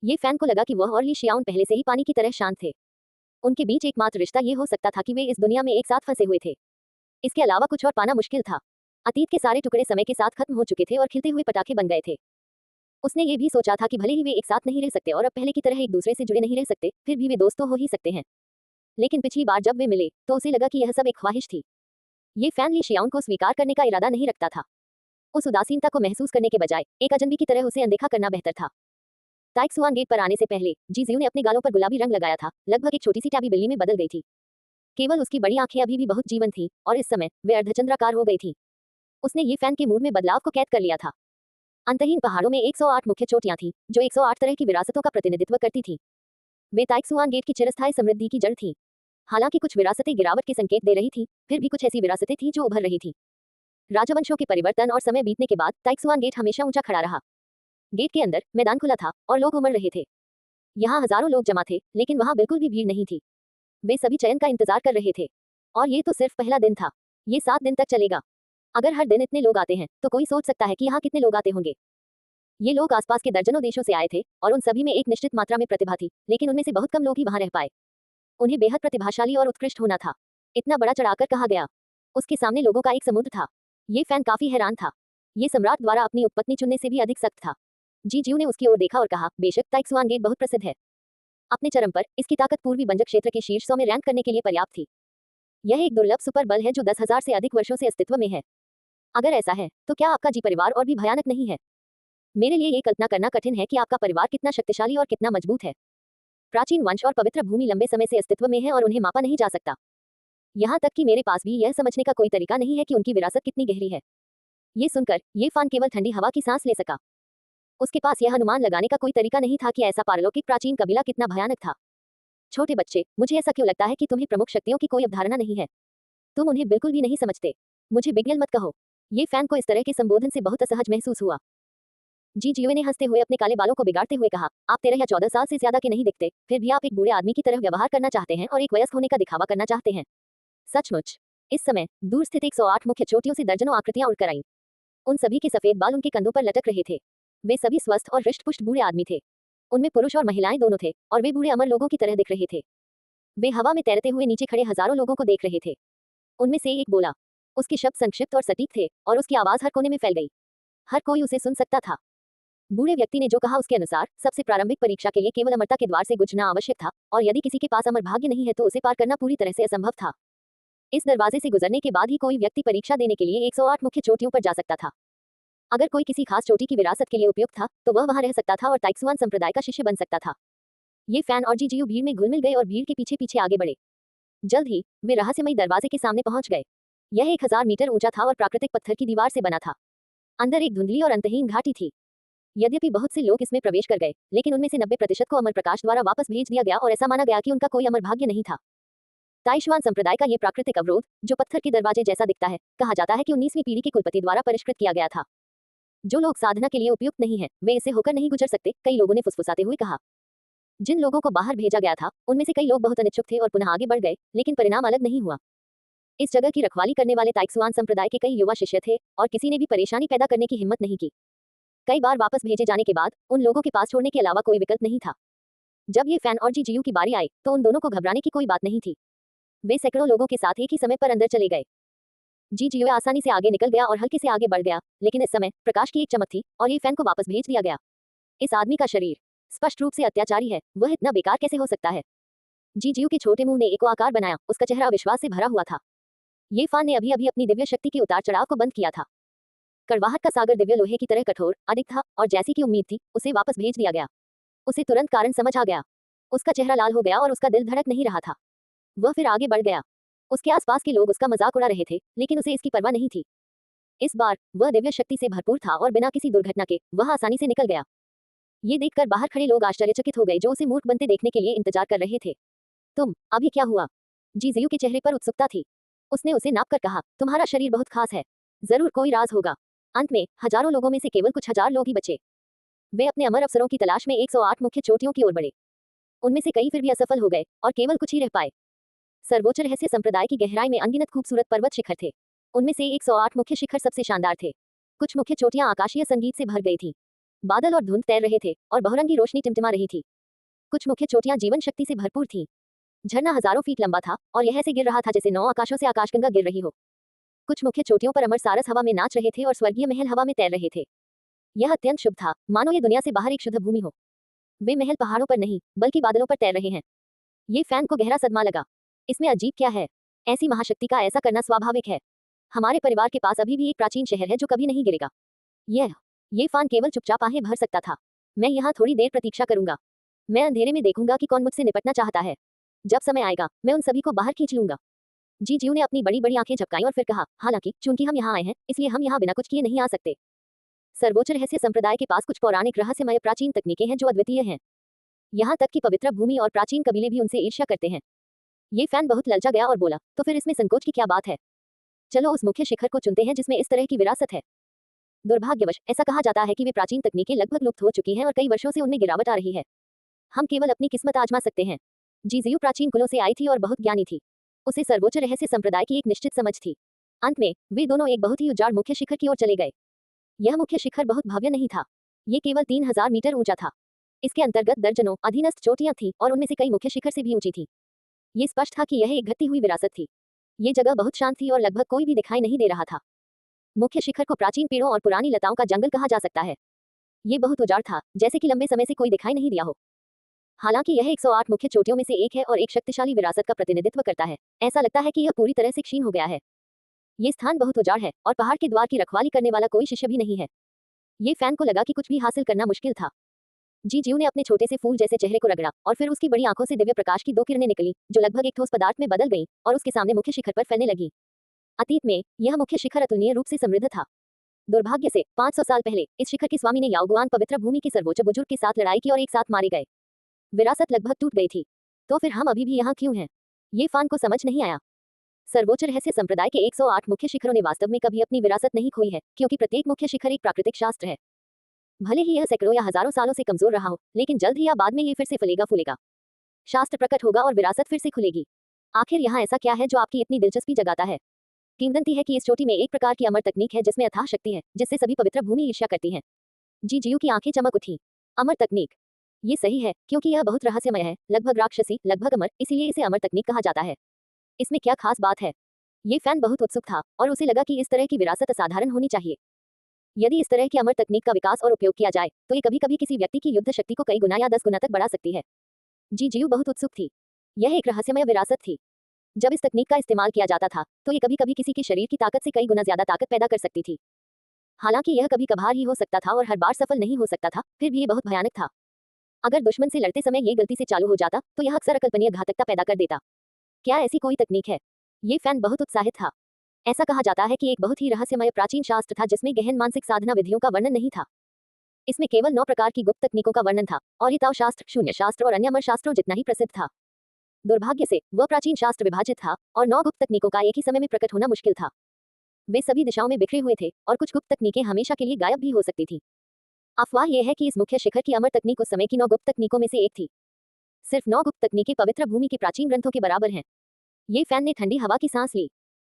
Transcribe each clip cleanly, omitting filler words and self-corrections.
ये फैन को लगा कि वह और ली शियाओन पहले से ही पानी की तरह शांत थे। उनके बीच एकमात्र रिश्ता ये हो सकता था कि वे इस दुनिया में एक साथ फंसे हुए थे। इसके अलावा कुछ और पाना मुश्किल था। अतीत के सारे टुकड़े समय के साथ खत्म हो चुके थे और खिलते हुए पटाखे बन गए थे। उसने ये भी सोचा था कि भले ही वे एक साथ नहीं रह सकते और अब पहले की तरह एक दूसरे से जुड़े नहीं रह सकते, फिर भी वे दोस्त तो हो ही सकते हैं। लेकिन पिछली बार जब वे मिले तो उसे लगा कि यह सब एक ख्वाहिश थी। ये फैन ली शियाओन को स्वीकार करने का इरादा नहीं रखता था। उस उदासीनता को महसूस करने के बजाय एक अजनबी की तरह उसे अनदेखा करना बेहतर था। ताइक्सुआन गेट पर आने से पहले जी जियू ने अपने गालों पर गुलाबी रंग लगाया था, लगभग एक छोटी सी टैबी बिल्ली में बदल गई थी। केवल उसकी बड़ी आंखें अभी भी बहुत जीवंत थीं और इस समय वे अर्धचंद्राकार हो गई थीं। उसने ये फैन के मूड में बदलाव को कैद कर लिया था। अंतहीन पहाड़ों में 108 मुख्य चोटियां थीं, जो 108 तरह की विरासतों का प्रतिनिधित्व करती थीं। वे ताइक्सुआन गेट की चिरस्थायी समृद्धि की जड़ थीं। हालांकि कुछ विरासतें गिरावट के संकेत दे रही थीं, फिर भी कुछ ऐसी विरासतें थीं जो उभर रही थीं। राजवंशों के परिवर्तन और समय बीतने के बाद ताइक्सुआन गेट हमेशा ऊंचा खड़ा रहा। गेट के अंदर मैदान खुला था और लोग उमड़ रहे थे। यहाँ हजारों लोग जमा थे, लेकिन वहां बिल्कुल भी भीड़ नहीं थी। वे सभी चयन का इंतजार कर रहे थे। और ये तो सिर्फ पहला दिन था। ये 7 दिन तक चलेगा। अगर हर दिन इतने लोग आते हैं तो कोई सोच सकता है कि यहाँ कितने लोग आते होंगे। ये लोग आसपास के दर्जनों देशों से आए थे और उन सभी में एक निश्चित मात्रा में प्रतिभा थी, लेकिन उनमें से बहुत कम लोग ही वहां रह पाए। उन्हें बेहद प्रतिभाशाली और उत्कृष्ट होना था। इतना बड़ा चढ़ाकर कहा गया। उसके सामने लोगों का एक समुद्र था। ये फैन काफी हैरान था। ये सम्राट द्वारा अपनी उपपत्नी चुनने से भी अधिक सख्त था। जी जियू ने उसकी ओर देखा और कहा, बेशक ताइक्सुआन गेट बहुत प्रसिद्ध है। अपने चरम पर इसकी ताकत पूर्वी बंजक क्षेत्र के शीर्ष 100 में रैंक करने के लिए पर्याप्त थी। यह एक दुर्लभ सुपर बल है जो 10,000 से अधिक वर्षों से अस्तित्व में है। अगर ऐसा है तो क्या आपका जी परिवार और भी भयानक नहीं है? मेरे लिए ये कल्पना करना कठिन है कि आपका परिवार कितना शक्तिशाली और कितना मजबूत है। प्राचीन वंश और पवित्र भूमि लंबे समय से अस्तित्व में है और उन्हें मापा नहीं जा सकता। यहाँ तक कि मेरे पास भी यह समझने का कोई तरीका नहीं है कि उनकी विरासत कितनी गहरी है। ये सुनकर ये फान केवल ठंडी हवा की सांस ले सका। उसके पास यह अनुमान लगाने का कोई तरीका नहीं था कि ऐसा पारलौकिक प्राचीन कबीला कितना भयानक था। छोटे बच्चे, मुझे ऐसा क्यों लगता है कि तुम्हें प्रमुख शक्तियों की कोई अवधारणा नहीं है। तुम उन्हें बिल्कुल भी नहीं समझते। मुझे बिग्यल मत कहो। ये फैन को इस तरह के संबोधन से बहुत असहज महसूस हुआ। जी जियो ने हंसते हुए अपने काले बालों को बिगाड़ते हुए कहा, आप 13 या 14 साल से ज्यादा के नहीं दिखते, फिर भी आप एक बूढ़े आदमी की तरह व्यवहार करना चाहते हैं और एक वयस्क होने का दिखावा करना चाहते हैं। सचमुच। इस समय दूर स्थित 108 मुख्य चोटियों से दर्जनों आकृतियां उड़कर आईं। उन सभी के सफेद बाल उनके कंधों पर लटक रहे थे। वे सभी स्वस्थ और हृष्ट-पुष्ट बूढ़े आदमी थे। उनमें पुरुष और महिलाएं दोनों थे और वे बूढ़े अमर लोगों की तरह दिख रहे थे। वे हवा में तैरते हुए नीचे खड़े हजारों लोगों को देख रहे थे। उनमें से एक बोला। उसके शब्द संक्षिप्त और सटीक थे और उसकी आवाज हर कोने में फैल गई। हर कोई उसे सुन सकता था। बूढ़े व्यक्ति ने जो कहा उसके अनुसार सबसे प्रारंभिक परीक्षा के लिए केवल अमरता के द्वार से गुजरना आवश्यक था और यदि किसी के पास अमर भाग्य नहीं है तो उसे पार करना पूरी तरह से असंभव था। इस दरवाजे से गुजरने के बाद ही कोई व्यक्ति परीक्षा देने के लिए 108 मुख्य चोटियों पर जा सकता था। अगर कोई किसी खास चोटी की विरासत के लिए उपयुक्त था तो वह वहां रह सकता था और ताइक्सुआन संप्रदाय का शिष्य बन सकता था। ये फैन और जीजीयू भीड़ में घुल मिल गए और भीड़ के पीछे पीछे आगे बढ़े। जल्द ही वे रहस्यमयी दरवाजे के सामने पहुंच गए। यह 1000 मीटर ऊंचा था और प्राकृतिक पत्थर की दीवार से बना था। अंदर एक धुंधली और अंतहीन घाटी थी। यद्यपि बहुत से लोग इसमें प्रवेश कर गए, लेकिन उनमें से 90% को अमर प्रकाश द्वारा वापस भेज दिया गया और ऐसा माना गया कि उनका कोई अमर भाग्य नहीं था। ताइशुआन संप्रदाय का ये प्राकृतिक अवरोध, जो पत्थर के दरवाजे जैसा दिखता है, कहा जाता है कि 19वीं पीढ़ी के कुलपति द्वारा परिष्कृत किया गया था। जो लोग साधना के लिए उपयुक्त नहीं है, वे इसे होकर नहीं गुजर सकते, कई लोगों ने फुसफुसाते हुए कहा। जिन लोगों को बाहर भेजा गया था, उनमें से कई लोग बहुत अनिच्छुक थे और पुनः आगे बढ़ गए, लेकिन परिणाम अलग नहीं हुआ। इस जगह की रखवाली करने वाले ताइक्सुआन संप्रदाय के कई युवा शिष्य थे और किसी ने भी परेशानी पैदा करने की हिम्मत नहीं की। कई बार वापस भेजे जाने के बाद उन लोगों के पास छोड़ने के अलावा कोई विकल्प नहीं था। जब ये फैन और जीजीयू की बारी आई तो उन दोनों को घबराने की कोई बात नहीं थी। वे सैकड़ों लोगों के साथ एक ही समय पर अंदर चले गए। जीजीयू आसानी से आगे निकल गया और हल्के से आगे बढ़ गया, लेकिन इस समय प्रकाश की एक चमक थी और ये फैन को वापस भेज दिया गया। इस आदमी का शरीर स्पष्ट रूप से अत्याचारी है, वह इतना बेकार कैसे हो सकता है? जीजीयू के छोटे मुंह ने एक आकार बनाया, उसका चेहरा विश्वास से भरा हुआ था। ये फैन ने अभी अभी अपनी दिव्य शक्ति के उतार चढ़ाव को बंद किया था। कड़वाहट का सागर दिव्य लोहे की तरह कठोर, अधिक था और जैसी की उम्मीद थी, उसे वापस भेज दिया गया। उसे तुरंत कारण समझ आ गया। उसका चेहरा लाल हो गया और उसका दिल धड़क नहीं रहा था। वह फिर आगे बढ़ गया। उसके आसपास के लोग उसका मजाक उड़ा रहे थे, लेकिन उसे इसकी परवाह नहीं थी। इस बार वह दिव्य शक्ति से भरपूर था और बिना किसी दुर्घटना के वह आसानी से निकल गया। ये देखकर बाहर खड़े लोग आश्चर्यचकित हो गए जो उसे मूर्ख बनते देखने के लिए इंतजार कर रहे थे। तुम, अभी क्या हुआ? जीजीयू के चेहरे पर उत्सुकता थी। उसने उसे नाप कर कहा, तुम्हारा शरीर बहुत खास है। जरूर कोई राज होगा। अंत में हजारों लोगों में से केवल कुछ हजार लोग ही बचे। वे अपने अमर अवसरों की तलाश में 108 मुख्य चोटियों की ओर बढ़े। उनमें से कई फिर भी असफल हो गए और केवल कुछ ही रह पाए। सर्वोच्च रहस्य संप्रदाय की गहराई में अनगिनत खूबसूरत पर्वत शिखर थे। उनमें से 108 मुख्य शिखर सबसे शानदार थे। कुछ मुख्य चोटियां आकाशीय संगीत से भर गई थीं। बादल और धुंध तैर रहे थे और बहुरंगी रोशनी टिमटिमा रही थी। कुछ मुख्य चोटियां जीवन शक्ति से भरपूर थीं। झरना हजारों फीट लंबा था और यह ऐसे गिर रहा था जैसे 9 आकाशों से आकाशगंगा गिर रही हो। कुछ मुख्य चोटियों पर अमर सारस हवा में नाच रहे थे और स्वर्गीय महल हवा में तैर रहे थे। यह अत्यंत शुभ था, मानो ये दुनिया से बाहर एक शुद्ध भूमि हो। वे महल पहाड़ों पर नहीं, बल्कि बादलों पर तैर रहे हैं। ये फैन को गहरा सदमा लगा। इसमें अजीब क्या है? ऐसी महाशक्ति का ऐसा करना स्वाभाविक है। हमारे परिवार के पास अभी भी एक प्राचीन शहर है जो कभी नहीं गिरेगा। ये फैन केवल चुपचाप आहें भर सकता था। मैं यहाँ थोड़ी देर प्रतीक्षा करूंगा। मैं अंधेरे में देखूंगा कि कौन मुझसे निपटना चाहता है। जब समय आएगा मैं उन सभी को बाहर खींच लूंगा। जी जीव ने अपनी बड़ी बड़ी आंखें झपकाई और फिर कहा, हालांकि चूंकि हम यहाँ आए हैं इसलिए हम यहाँ बिना कुछ किए नहीं आ सकते। सर्वोच्च रहस्य संप्रदाय के पास कुछ पौराणिक रहस्यमय प्राचीन तकनीकें हैं जो अद्वितीय हैं। यहाँ तक कि पवित्र भूमि और प्राचीन कबीले भी उनसे ईर्ष्या करते हैं। ये फैन बहुत ललचा गया और बोला, तो फिर इसमें संकोच की क्या बात है? चलो उस मुख्य शिखर को चुनते हैं जिसमें इस तरह की विरासत है। दुर्भाग्यवश ऐसा कहा जाता है कि वे प्राचीन तकनीकें लगभग लुप्त हो चुकी हैं और कई वर्षों से उनमें गिरावट आ रही है। हम केवल अपनी किस्मत आजमा सकते हैं। जीजीयू प्राचीन कुलों से आई थी और बहुत ज्ञानी थी। उसे सर्वोच्च रहस्य संप्रदाय की एक निश्चित समझ थी। अंत में वे दोनों एक बहुत ही उजाड़ मुख्य शिखर की ओर चले गए। यह मुख्य शिखर बहुत भव्य नहीं था। ये केवल 3000 मीटर ऊंचा था। इसके अंतर्गत दर्जनों अधीनस्थ चोटियां थीं और उनमें से कई मुख्य शिखर से भी ऊंची थी। ये स्पष्ट था कि यह एक घटती हुई विरासत थी। ये जगह बहुत शांत थी और लगभग कोई भी दिखाई नहीं दे रहा था। मुख्य शिखर को प्राचीन पेड़ों और पुरानी लताओं का जंगल कहा जा सकता है। ये बहुत उजाड़ था, जैसे कि लंबे समय से कोई दिखाई नहीं दिया हो। हालांकि यह 108 मुख्य चोटियों में से एक है और एक शक्तिशाली विरासत का प्रतिनिधित्व करता है। ऐसा लगता है कि यह पूरी तरह से क्षीण हो गया है। ये स्थान बहुत उजाड़ है और पहाड़ के द्वार की रखवाली करने वाला कोई शिष्य भी नहीं है। ये फैन को लगा कि कुछ भी हासिल करना मुश्किल था। जी जीव ने अपने छोटे से फूल जैसे चेहरे को रगड़ा और फिर उसकी बड़ी आंखों से दिव्य प्रकाश की 2 किरणें निकली जो लगभग एक ठोस पदार्थ में बदल गईं और उसके सामने मुख्य शिखर पर फैलने लगी। अतीत में यह मुख्य शिखर अतुलनीय रूप से समृद्ध था। दुर्भाग्य से 500 साल पहले इस शिखर के स्वामी ने याओगुआन पवित्र भूमि के सर्वोच्च बुजुर्ग के साथ लड़ाई की और एक साथ मारे गए। विरासत लगभग टूट गई थी। तो फिर हम अभी भी यहाँ क्यों हैं? ये फान को समझ नहीं आया। सर्वोच्च रहस्य संप्रदाय के 108 मुख्य शिखरों ने वास्तव में कभी अपनी विरासत नहीं खोई है, क्योंकि प्रत्येक मुख्य शिखर एक प्राकृतिक शास्त्र है। भले ही यह सैकड़ों या हजारों सालों से कमजोर रहा हो, लेकिन जल्द ही या बाद में ये फिर से फलेगा फूलेगा। शास्त्र प्रकट होगा और विरासत फिर से खुलेगी। आखिर यहाँ ऐसा क्या है जो आपकी इतनी दिलचस्पी जगाता है? किंवदंती है कि इस चोटी में एक प्रकार की अमर तकनीक है जिसमें अथाह शक्ति है, जिससे सभी पवित्र भूमि ईर्ष्या करती हैं। जी जीव की आंखें चमक उठी। अमर तकनीक। ये सही है, क्योंकि यह बहुत रहस्यमय है, लगभग राक्षसी, लगभग अमर, इसीलिए इसे अमर तकनीक कहा जाता है। इसमें क्या खास बात है? ये फैन बहुत उत्सुक था और उसे लगा कि इस तरह की विरासत असाधारण होनी चाहिए। यदि इस तरह की अमर तकनीक का विकास और उपयोग किया जाए तो ये कभी कभी किसी व्यक्ति की युद्ध शक्ति को कई गुना या 10 गुना तक बढ़ा सकती है। जी जीव बहुत उत्सुक थी। यह एक रहस्यमय विरासत थी। जब इस तकनीक का इस्तेमाल किया जाता था तो ये कभी कभी किसी के शरीर की ताकत से कई गुना ज्यादा ताकत पैदा कर सकती थी। हालांकि यह कभी कभार ही हो सकता था और हर बार सफल नहीं हो सकता था, फिर भी ये बहुत भयानक था। अगर दुश्मन से लड़ते समय ये गलती से चालू हो जाता तो यह अक्सर अकल्पनीय घातकता पैदा कर देता। क्या ऐसी कोई तकनीक है? ये फैन बहुत उत्साहित था। ऐसा कहा जाता है कि एक बहुत ही रहस्यमय प्राचीन शास्त्र था जिसमें गहन मानसिक साधना विधियों का वर्णन नहीं था। इसमें केवल 9 प्रकार की गुप्त तकनीकों का वर्णन था और हिताव शास्त्र, शून्य शास्त्र और अन्य अमर शास्त्रों जितना ही प्रसिद्ध था। दुर्भाग्य से वह प्राचीन शास्त्र विभाजित था और 9 गुप्त तकनीकों का एक ही समय में प्रकट होना मुश्किल था। वे सभी दिशाओं में बिखरे हुए थे और कुछ गुप्त तकनीकें हमेशा के लिए गायब भी हो सकती थी। अफवाह यह है कि इस मुख्य शिखर की अमर तकनीक उस समय की 9 गुप्त तकनीकों में से एक थी। सिर्फ 9 गुप्त तकनीकें पवित्र भूमि के प्राचीन ग्रंथों के बराबर हैं। ये फैन ने ठंडी हवा की सांस ली।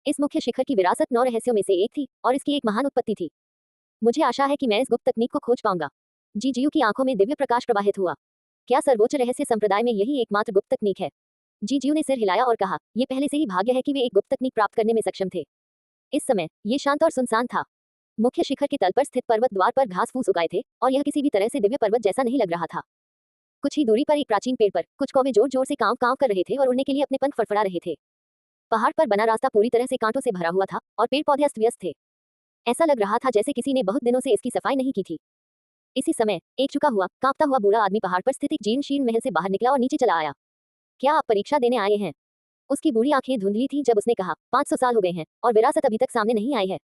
इस मुख्य शिखर की विरासत 9 रहस्यों में से एक थी और इसकी एक महान उत्पत्ति थी। मुझे आशा है कि मैं इस गुप्त तकनीक को खोज पाऊंगा। जी जीव की आंखों में दिव्य प्रकाश प्रवाहित हुआ। क्या सर्वोच्च रहस्य संप्रदाय में यही एकमात्र गुप्त तकनीक है? जी जीव ने सिर हिलाया और कहा, यह पहले से ही भाग्य है कि वे एक गुप्त तकनीक प्राप्त करने में सक्षम थे। इस समय ये शांत और सुनसान था। मुख्य शिखर के तल पर स्थित पर्वत द्वार पर घास फूस उगाए थे और यह किसी भी तरह से दिव्य पर्वत जैसा नहीं लग रहा था। कुछ ही दूरी पर एक प्राचीन पेड़ पर कुछ कौवे जोर जोर से कांव कांव कर रहे थे और उड़ने के लिए अपने पंख फड़फड़ा रहे थे। पहाड़ पर बना रास्ता पूरी तरह से कांटों से भरा हुआ था और पेड़ पौधे अस्त व्यस्त थे। ऐसा लग रहा था जैसे किसी ने बहुत दिनों से इसकी सफाई नहीं की थी। इसी समय एक झुका हुआ कांपता हुआ बूढ़ा आदमी पहाड़ पर स्थित एक जीर्ण शीर्ण महल से बाहर निकला और नीचे चला आया। क्या आप परीक्षा देने आए हैं? उसकी बूढ़ी आंखें धुंधली थी जब उसने कहा, 500 साल हो गए हैं और विरासत अभी तक सामने नहीं आई है।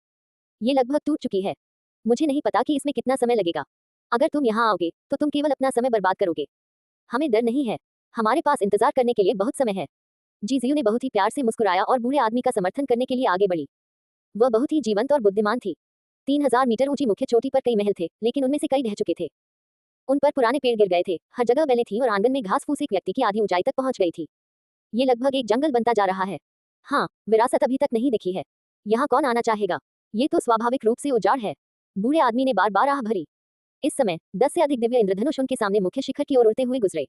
ये लगभग टूट चुकी है। मुझे नहीं पता कि इसमें कितना समय लगेगा। अगर तुम यहाँ आओगे तो तुम केवल अपना समय बर्बाद करोगे। हमें डर नहीं है। हमारे पास इंतजार करने के लिए बहुत समय है। जीजीयू ने बहुत ही प्यार से मुस्कुराया और बूढ़े आदमी का समर्थन करने के लिए आगे बढ़ी। वह बहुत ही जीवंत और बुद्धिमान थी। 3000 मीटर ऊंची मुख्य चोटी पर कई महल थे, लेकिन उनमें से कई ढह चुके थे। उन पर पुराने पेड़ गिर गए थे, हर जगह बेलें थीं और आंगन में घास फूस एक व्यक्ति की आधी ऊंचाई तक पहुंच गई थी। ये लगभग एक जंगल बनता जा रहा है। हाँ, विरासत अभी तक नहीं दिखी है। यहाँ कौन आना चाहेगा? ये तो स्वाभाविक रूप से उजाड़ है। बूढ़े आदमी ने बार बार आह भरी। इस समय 10 से अधिक दिव्य इंद्रधनुष उनके सामने मुख्य शिखर की ओर उड़ते हुए गुजरे।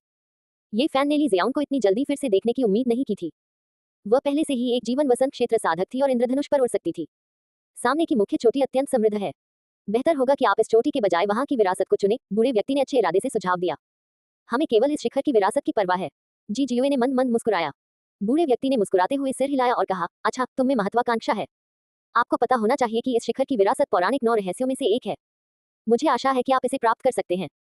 ये फैन ने ली जियाओंग को इतनी जल्दी फिर से देखने की उम्मीद नहीं की थी। वह पहले से ही एक जीवन वसंत क्षेत्र साधक थी और इंद्रधनुष पर उड़ सकती थी। सामने की मुख्य चोटी अत्यंत समृद्ध है। बेहतर होगा कि आप इस चोटी के बजाय वहां की विरासत को चुने, बूढ़े व्यक्ति ने अच्छे इरादे से सुझाव दिया। हमें केवल इस शिखर की विरासत की परवाह है। जी जियोए ने मंद मंद मुस्कुराया। बूढ़े व्यक्ति ने मुस्कुराते हुए सिर हिलाया और कहा, अच्छा, तुम में महत्वाकांक्षा है। आपको पता होना चाहिए कि इस शिखर की विरासत पौराणिक 9 रहस्यों में से एक है। मुझे आशा है कि आप इसे प्राप्त कर सकते हैं।